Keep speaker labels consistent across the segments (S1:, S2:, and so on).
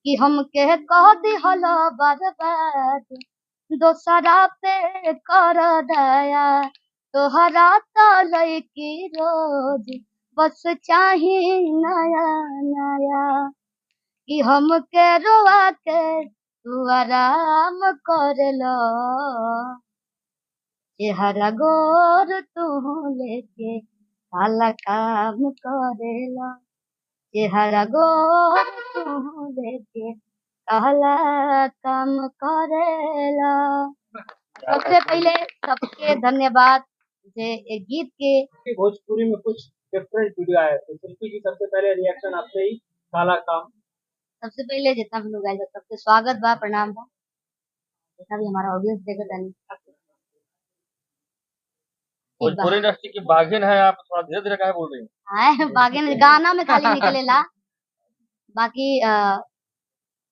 S1: कि हमके कह दिहल बर्बाद, दोसरा पे कर दया, तोहरा त लईकी रोज बस चाही नया नया, कि हमके रोआ के तू आराम करेला, चेहरा गोर तू लेके काला काम करेला, चेहरा गोर तू लेके काला काम करेला। सबसे पहले सबके धन्यवाद जे एक गीत के
S2: भोजपुरी में कुछ डिफरेंट वीडियो आए तो शिल्पी जी सबसे पहले रिएक्शन आपसे ही काला काम।
S1: सबसे पहले जितना भी लोग आए सबके स्वागत बा, प्रणाम बा, जितना भी हमारा ऑडियंस देखत तानी।
S2: भोजपुरी इंडस्ट्री की बाघिन है, आप थोड़ा धीरे धीरे काहे बोल रही हैं?
S1: हाय बागिन गाना में खाली निकलेला, बाकी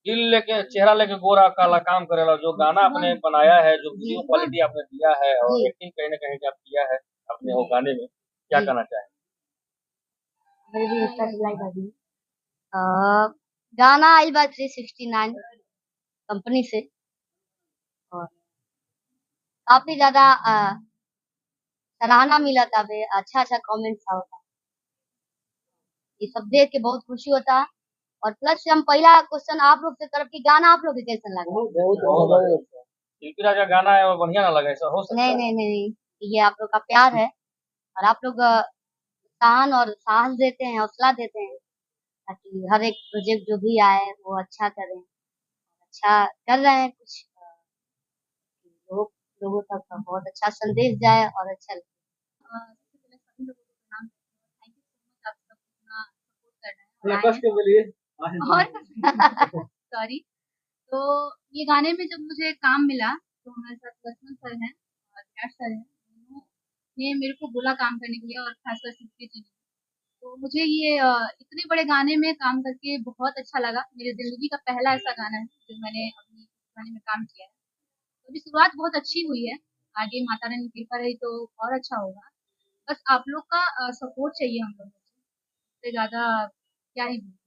S2: दिल लेके चेहरा लेके गोरा काला काम करेला, जो गाना आपने बनाया है, जो वीडियो क्वालिटी आपने दिया है और एक्टिंग कहीं ना कहीं आप किया है अपने वो गाने में, क्या कहना चाहें?
S1: गाना आई बा 369 कंपनी से और काफी ज्यादा सराहना मिला था, अच्छा अच्छा कमेंट्स होता, ये सब देख के बहुत खुशी होता। और प्लस हम पहला क्वेश्चन आप लोग से तरफ की गाना आप लोग के कैसा लगा?
S2: बहुत शिल्पी राजा गाना है वो बढ़िया ना लगा, ऐसा हो सकता
S1: नहीं
S2: है?
S1: नहीं नहीं, ये आप लोग का प्यार है और आप लोग प्रोत्साहन और साहस देते हैं, हौसला देते हैं ताकि हर एक प्रोजेक्ट जो भी आए वो अच्छा करें, अच्छा कर रहे हैं कुछ लोग, लोगों तक बहुत अच्छा संदेश जाए और अच्छा लगे। सबसे पहले सभी लोगों को प्रणाम, थैंक यू सो मच, आप सब इतना सपोर्ट कर रहे हैं
S2: कस के बोलिए
S1: और सॉरी। तो ये गाने में जब मुझे काम मिला तो हमारे साथ लक्ष्मण सर हैं और विराट सर हैं, दोनों ने मेरे को बोला काम करने के लिए और खासकर शिल्पी जी ने। तो मुझे ये इतने बड़े गाने में काम करके बहुत अच्छा लगा, मेरी ज़िंदगी का पहला ऐसा गाना है जो मैंने अपनी गाने में काम किया है। तो अभी शुरुआत बहुत अच्छी हुई है, आगे माता रानी की कृपा रही तो और अच्छा होगा। बस आप लोग का सपोर्ट चाहिए हम लोगों को, इससे ज़्यादा क्या ही बोलूँ।